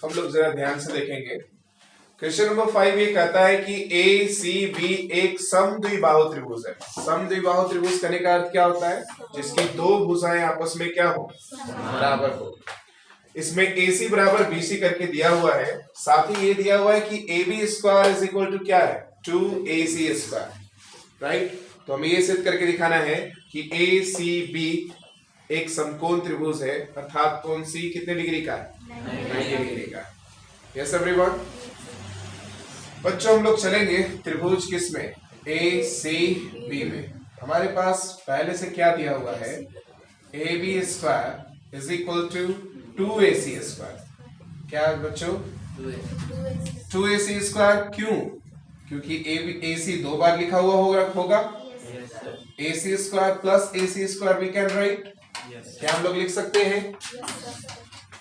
हम लोग जरा ध्यान से देखेंगे। क्वेश्चन नंबर 5 ये कहता है कि ए सी बी एक समद्विबाहु त्रिभुज है। समद्विबाहु त्रिभुज करने का अर्थ क्या होता है? जिसकी दो भुजाएं आपस में क्या हो, बराबर हो। इसमें AC बराबर BC करके दिया हुआ है, साथ ही ये दिया हुआ है कि AB square is equal to क्या है, 2AC स्क्वायर, राइट। तो हमें ये सिद्ध करके दिखाना है कि ACB एक समकोण त्रिभुज है, अर्थात कोण C कितने डिग्री का है, 90 डिग्री का। Yes everyone. बच्चों हम लोग चलेंगे त्रिभुज किस में, ACB में। हमारे पास पहले से क्या दिया हुआ है, AB square is equal to 2AC square. क्या बच्चों, 2AC स्क्वायर। क्यों? क्योंकि AC दो बार लिखा हुआ होगा AC square plus AC square we can write. क्या हम लोग लिख सकते हैं,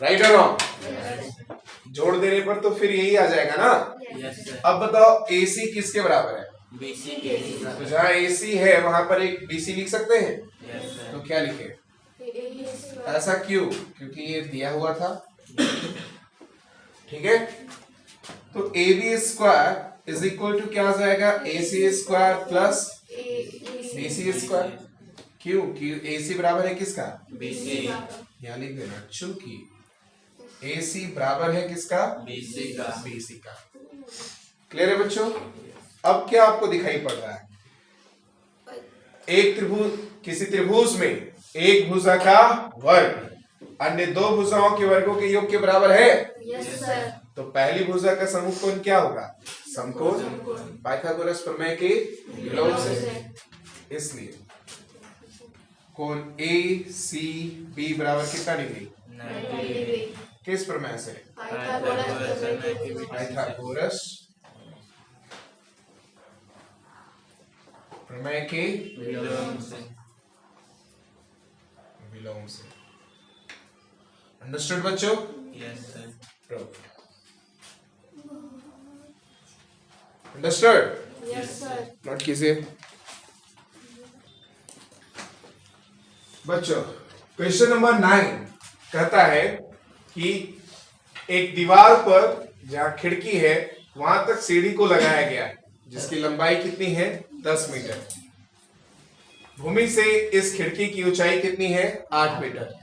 राइट और रॉन्ग? जोड़ देने पर तो फिर यही आ जाएगा ना। अब बताओ AC किसके बराबर है, BC के। तो जहां AC है वहां पर एक BC लिख सकते हैं। तो क्या लिखे, ऐसा क्यों? क्योंकि ये दिया हुआ था, ठीक है। तो AB square is equal to क्या आ जाएगा, AC square plus BC square. क्यों? AC बराबर है किसका, BC। यहाँ लिख देना, चूंकि AC बराबर है किसका, BC का। क्लियर है बच्चों? अब क्या आपको दिखाई पड़ रहा है, एक त्रिभुज, किसी त्रिभुज में एक भुजा का वर्ग अन्य दो भुजाओं के वर्गों के योग के बराबर है। Yes sir. तो पहली भुजा का समूह कोण क्या होगा, समकोण, पाइथागोरस प्रमेय के विलोम से। इसलिए कोण ACB बराबर कितना डिग्री, 90 डिग्री। किस प्रमेय से, पाइथागोरस प्रमेय के विलोम से। अंडरस्टूड बच्चों? Yes sir. Understood? Yes sir. Note कीजिए बच्चों। क्वेश्चन नंबर 9 कहता है कि एक दीवार पर जहां खिड़की है वहां तक सीढ़ी को लगाया गया है, जिसकी लंबाई कितनी है, 10 मीटर। भूमि से इस खिड़की की ऊंचाई कितनी है, 8 मीटर।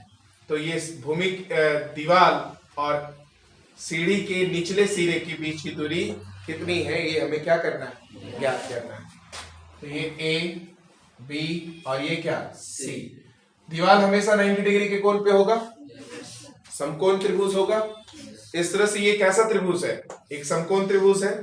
तो ये भूमि दीवार और सीढ़ी के निचले सिरे के बीच की दूरी कितनी है, ये हमें क्या करना है, ज्ञात करना है। तो ये A B और ये क्या, C। दीवार हमेशा 90 डिग्री के कोण पे होगा, समकोण त्रिभुज होगा। इस तरह से ये कैसा त्रिभुज है, एक समकोण त्रिभुज है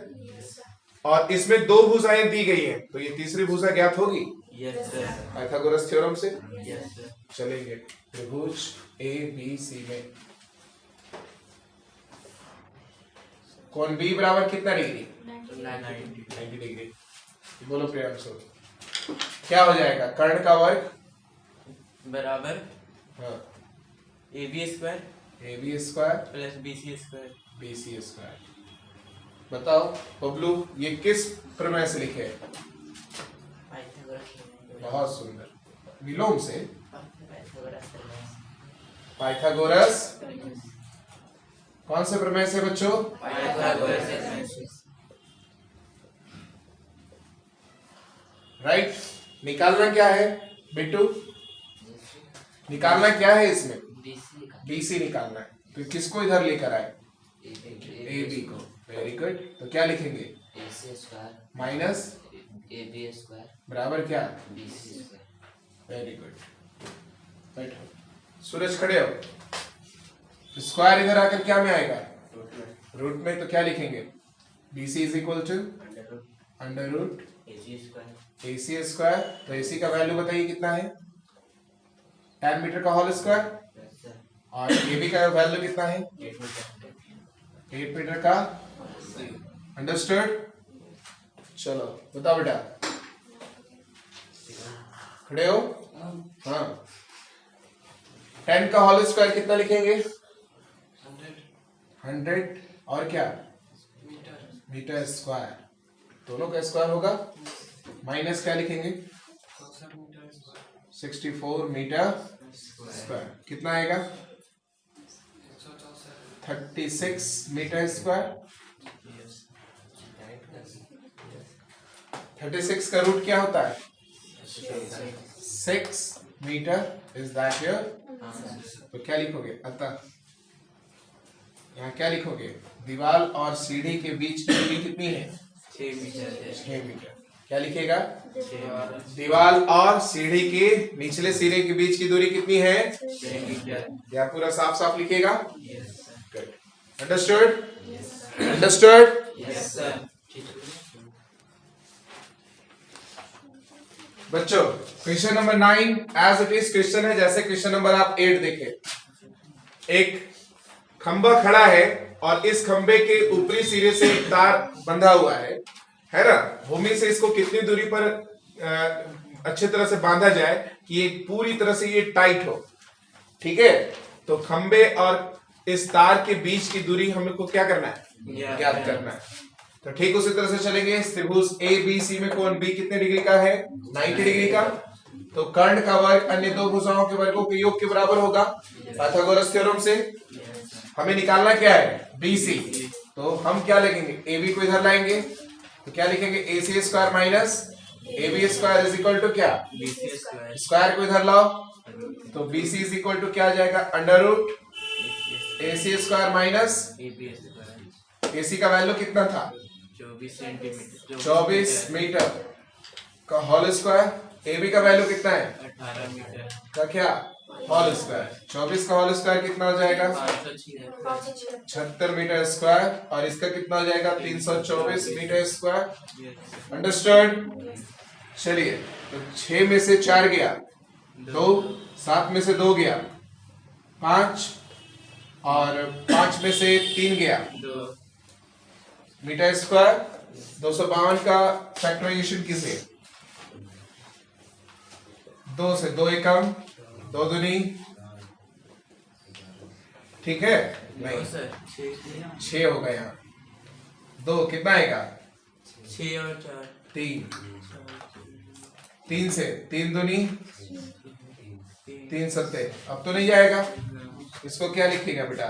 और इसमें दो भुजाएं दी गई हैं, तो ये तीसरी भुजा ज्ञात होगी। Yes sir. पाइथागोरस थ्योरम से। Yes sir. चलेंगे त्रिभुज ABC में कोण B बराबर कितना डिग्री, 90 डिग्री। बोलो प्रियांशु, क्या हो जाएगा, कर्ण का वर्ग बराबर, हाँ, AB square plus BC square. बताओ बबलू, ये किस प्रमेय से लिखे हैं? बहुत सुंदर, विलोम से, पाइथागोरस। कौन से प्रमेय से बच्चों, राइट। निकालना क्या है बिट्टू, निकालना क्या है इसमें, BC निकालना है। तो किसको इधर लेकर आए, AB को। Very good. तो क्या लिखेंगे, AC square minus AB square बराबर क्या, BC स्क्वायर। Very good. बैठो, सूरज खड़े हो। स्क्वायर इधर आकर क्या में आएगा, रूट में। तो क्या लिखेंगे, BC is equal to under root AC square. तो AC का वैल्यू बताइए कितना है, 10 मीटर का होल स्क्वायर। और AB का वैल्यू कितना है, 8 मीटर का। अंडरस्टूड? चलो बताओ बेटा, खड़े हो। हाँ, 10 का होल स्क्वायर कितना लिखेंगे, 100 और क्या, मीटर स्क्वायर। दोनों का स्क्वायर होगा, माइनस क्या लिखेंगे, 64 मीटर स्क्वायर। कितना आएगा, 36 मीटर स्क्वायर। 36 का रूट क्या होता है? 6 मीटर। Is that your? तो क्या लिखोगे? अतः यहाँ क्या लिखोगे? दीवार और सीढ़ी के बीच की दूरी कितनी है? 6 मीटर। 6 मीटर। क्या लिखेगा? दीवार और सीढ़ी के निचले सिरे के बीच की दूरी कितनी है? 6 मीटर। क्या पूरा साफ साफ लिखेगा? अंडरस्टूड? अंडरस्टूड? Yes sir. बच्चों question number 9 as it is question है जैसे क्वेश्चन नंबर आप 8 देखे। एक खंबा खड़ा है और इस खंबे के ऊपरी सिरे से एक तार बंधा हुआ है ना? भूमि से इसको कितनी दूरी पर अच्छी तरह से बांधा जाए कि ये पूरी तरह से ये टाइट हो। ठीक है, तो खंबे और इस तार के बीच की दूरी हम लोग को क्या करना है? ज्ञात करना है। तो ठीक उसी तरह से चलेंगे। त्रिभुज ए बी सी में कोण बी कितने डिग्री का है? 90 डिग्री का। तो कर्ण का वर्ग अन्य दो भुजाओं के वर्गों के योग के बराबर होगा पाइथागोरस थ्योरम से। हमें निकालना क्या है? BC। तो हम क्या लिखेंगे? AB को इधर लाएंगे तो क्या लिखेंगे? AC square minus AB square is equal to क्या? BC square. स्क्वायर को इधर लाओ तो BC इज इक्वल टू क्या आ जाएगा? Under root AC square minus AB square. AC का वैल्यू कितना था? 24 सेंटीमीटर। 24 मीटर का होल स्क्वायर। AB का वैल्यू कितना है? 18 मीटर का क्या? Whole square. 24 का होल स्क्वायर कितना हो जाएगा? 76 मीटर स्क्वायर। और इसका कितना हो जाएगा? 324 मीटर स्क्वायर। अंडरस्टूड? चलिए, तो 6 में से 4 गया, 2, 7 में से 2 गया, 5 और 5 में से 3 गया 2 मीटर स्क्वायर। 252 का फैक्टराइजेशन किसे? 2 से 2 एकम, 2 दूनी। ठीक है? नहीं, सर 6 होगा यहाँ। 2 कितना आएगा? 6 और 4 3। 3 से 3 दूनी 3 सत्ते। अब तो नहीं जाएगा। इसको क्या लिखेगा बेटा?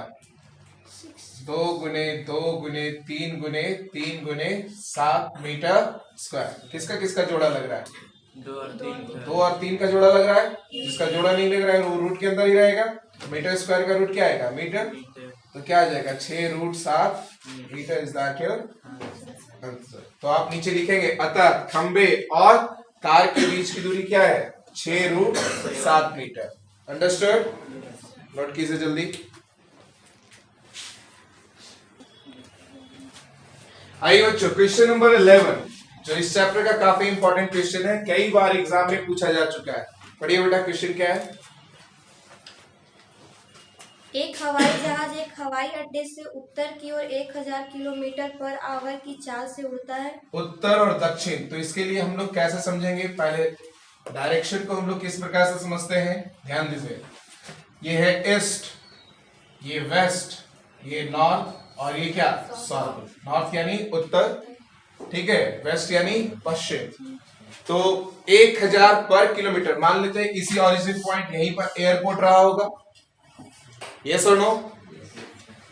2 गुने 2 गुने 3 गुने 3 गुने 7 मीटर स्क्वायर। किसका किसका जोड़ा लग रहा है? 2 और 3 2 और 3 का जोड़ा लग रहा है। जिसका जोड़ा नहीं लग रहा है वो रूट के अंदर ही रहेगा। मीटर स्क्वायर का रूट क्या आएगा? मीटर। तो क्या आ जाएगा? 6 root 7 metre. Is that your answer? तो आप नीचे लिखेंगे अतः खंबे और तार के बीच की दूरी क्या है? 6 रूट 7 मीटर। अंडरस्टूड? नोट कीजिए जल्दी। आइए बच्चों, क्वेश्चन नंबर 11 जो इस चैप्टर का काफी इंपॉर्टेंट क्वेश्चन है, कई बार एग्जाम में पूछा जा चुका है। पढ़िए बेटा, क्वेश्चन क्या है? एक हवाई जहाज एक हवाई अड्डे से उत्तर की ओर 1000 किलोमीटर पर आवर की चाल से उड़ता है। उत्तर और दक्षिण। तो इसके लिए हम लोग कैसे समझेंगे? पहले डायरेक्शन को हम लोग किस प्रकार से समझते हैं, ध्यान दीजिए। ये है ईस्ट, ये वेस्ट, ये नॉर्थ और ये क्या? साउथ। नॉर्थ यानी उत्तर, ठीक है, वेस्ट यानी पश्चिम। तो 1000 पर किलोमीटर मान लेते हैं इसी ओरिजिन पॉइंट यहीं पर एयरपोर्ट रहा होगा। यस और नो?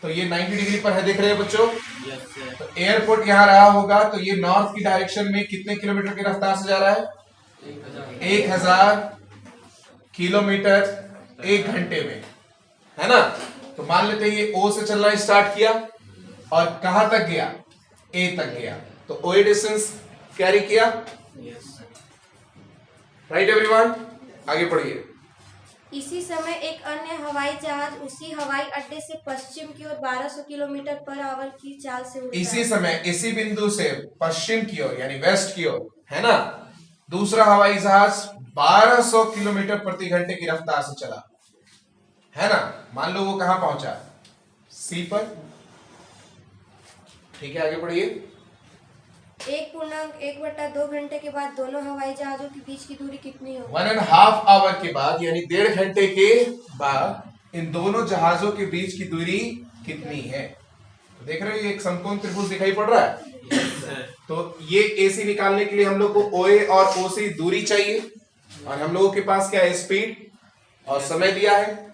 तो ये 90 डिग्री पर है, देख रहे हैं बच्चों? Yes sir. तो एयरपोर्ट यहां रहा होगा तो ये नॉर्थ की डायरेक्शन में कितने किलोमीटर की रफ्तार से जा रहा है? 1000 किलोमीटर 1 घंटे में, है ना? तो मान लेते हैं ये O से चलना स्टार्ट किया और कहां तक गया? A तक गया। तो OA डिस्टेंस कैरी किया। Right everyone? आगे पढ़िए। इसी समय एक अन्य हवाई जहाज उसी हवाई अड्डे से पश्चिम की ओर 1200 किलोमीटर पर आवर की चाल से उड़ता इसी है। समय इसी बिंदु से पश्चिम की ओर यानी वेस्ट की ओर, है ना, दूसरा हवाई जहाज 1200 किलोमीटर प्रति घंटे की रफ्तार से चला, है ना? मान लो वो कहां पहुंचा? सी पर। ठीक है, आगे बढ़िए। 1.1/2 घंटे के बाद दोनों हवाई जहाजों के बीच की दूरी कितनी होगी? 1.5 आवर के बाद यानी 1.5 घंटे के बाद इन दोनों जहाजों के बीच की दूरी कितनी है? तो देख रहे हो ये एक समकोण त्रिभुज दिखाई पड़ रहा है। तो ये AC निकालने के लिए हम लोग को OA और OC दूरी चाहिए और हम लोगों के पास क्या है? स्पीड और समय दिया है।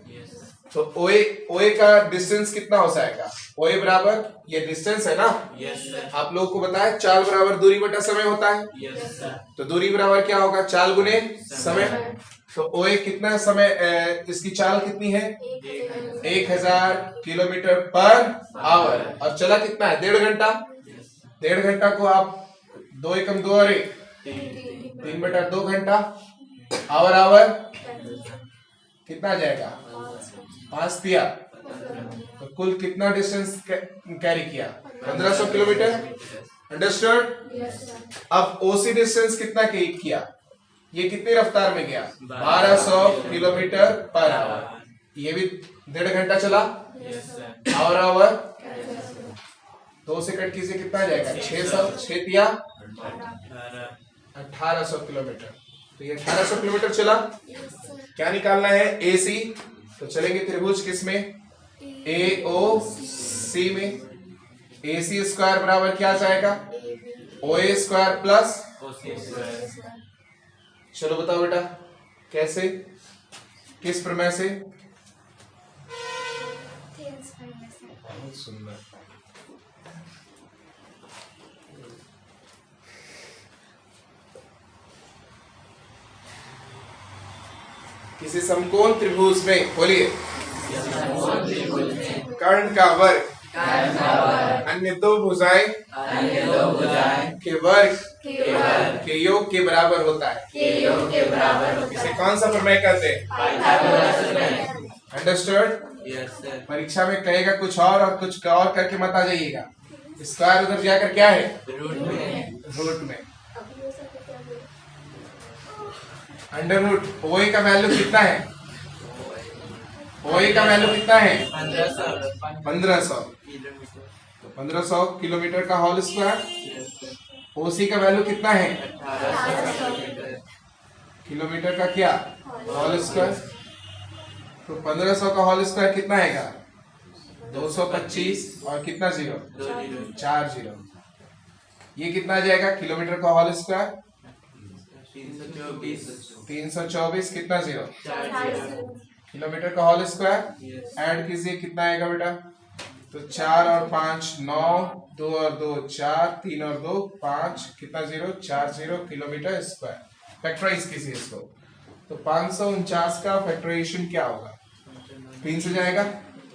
तो OA का डिस्टेंस कितना हो जाएगा? OA बराबर ये डिस्टेंस है ना, यस सर, आप लोगों को बताया चाल बराबर दूरी बटा समय होता है। यस सर, तो दूरी बराबर क्या होगा? चाल गुने समय। तो OA कितना समय, इसकी चाल कितनी है? 1000 किलोमीटर पर आवर। और चला कितना है? 1.5 घंटा। 1.5 घंटा को आप 2 एकम 2 और 1 3 बटा 2 घंटा। आवर कितना आ जाएगा? 5 दिया। तो कुल कितना डिस्टेंस कैरी किया? 1500 किलोमीटर। अंडरस्टूड? अब OC डिस्टेंस कितना किया? ये कितनी रफ्तार में गया? 1200 किलोमीटर पर आवर। ये भी 1.5 घंटा चला। यस सर, आवर 2 से कट कीजिए, कितना आ जाएगा? 6 दिया 1800 किलोमीटर। तो ये 1800 किलोमीटर चला। क्या निकालना है? AC। तो चलेंगे त्रिभुज किसमें? AOC में। AC स्क्वायर बराबर क्या आ जाएगा? OA square plus. OC square, चलो बताओ बेटा, कैसे, किस प्रमेय से? बहुत सुंदर। किसी समकोण त्रिभुज में, बोलिए, कर्ण का वर्ग अन्य दो भुजाएं के वर्ग के योग के बराबर होता है। इसे कौन सा प्रमेय कहते हैं? अंडरस्टूड? यस सर, परीक्षा में कहेगा कुछ और कुछ और करके मत आ जाइएगा। स्क्वायर उधर जाकर क्या है? रूट में, रूट में। Under root. OA का वैल्यू कितना है? OA का वैल्यू कितना है? 1500। किलोमीटर, तो 1500 किलोमीटर का whole square. Yes sir, OC का वैल्यू कितना है? 1800 किलोमीटर, किलोमीटर का क्या? Whole square. तो 1500 का होल स्क्वायर कितना आएगा? 225 और कितना जीरो? 2 zero, 4 zero. ये कितना आ जाएगा? किलोमीटर का होल स्क्वायर 324, 324 कितना जीरो? 4 जीरो, किलोमीटर का होल स्क्वायर यस, ऐड कीजिए, कितना आएगा बेटा? तो 4 और 5 9, 2 और 2 4, 3 और 2 5, कितना zero? 4 zero kilometre square. Factorise कीजिए इसको। तो 549 का फैक्टराइजेशन क्या होगा? 3 से जाएगा,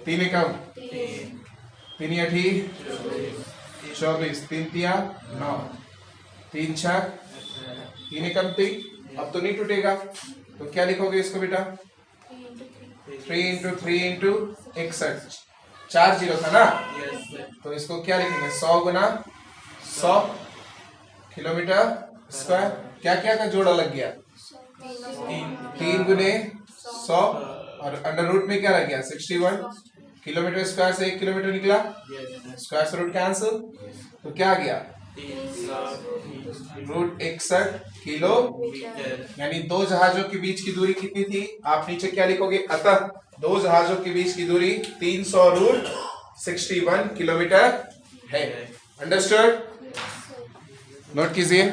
3 एकम 3 या 24, 3 तिया 9, 3 छक 3 एकम 3। अब तो नहीं टूटेगा, तो क्या लिखोगे इसको बेटा? 3 इंटू 3 इंटू 61, 4 जीरो था ना, यस सर, तो इसको क्या लिखेंगे? 100 गुना 100 किलोमीटर स्क्वायर। क्या क्या का जोड़ा लग गया? 3 गुने 100 और अंडर रूट में क्या लग गया? 61। किलोमीटर स्क्वायर से 1 किलोमीटर निकला, यस सर, स्क्वायर से रूट कैंसिल, तो क्या आ गया? 300 रूट 61 किलोमीटर। यानी दो जहाजों के बीच की दूरी कितनी थी? आप नीचे क्या लिखोगे? अतः दो जहाजों के बीच की दूरी 300 रूट 61 किलोमीटर है। अंडरस्टूड? नोट कीजिए।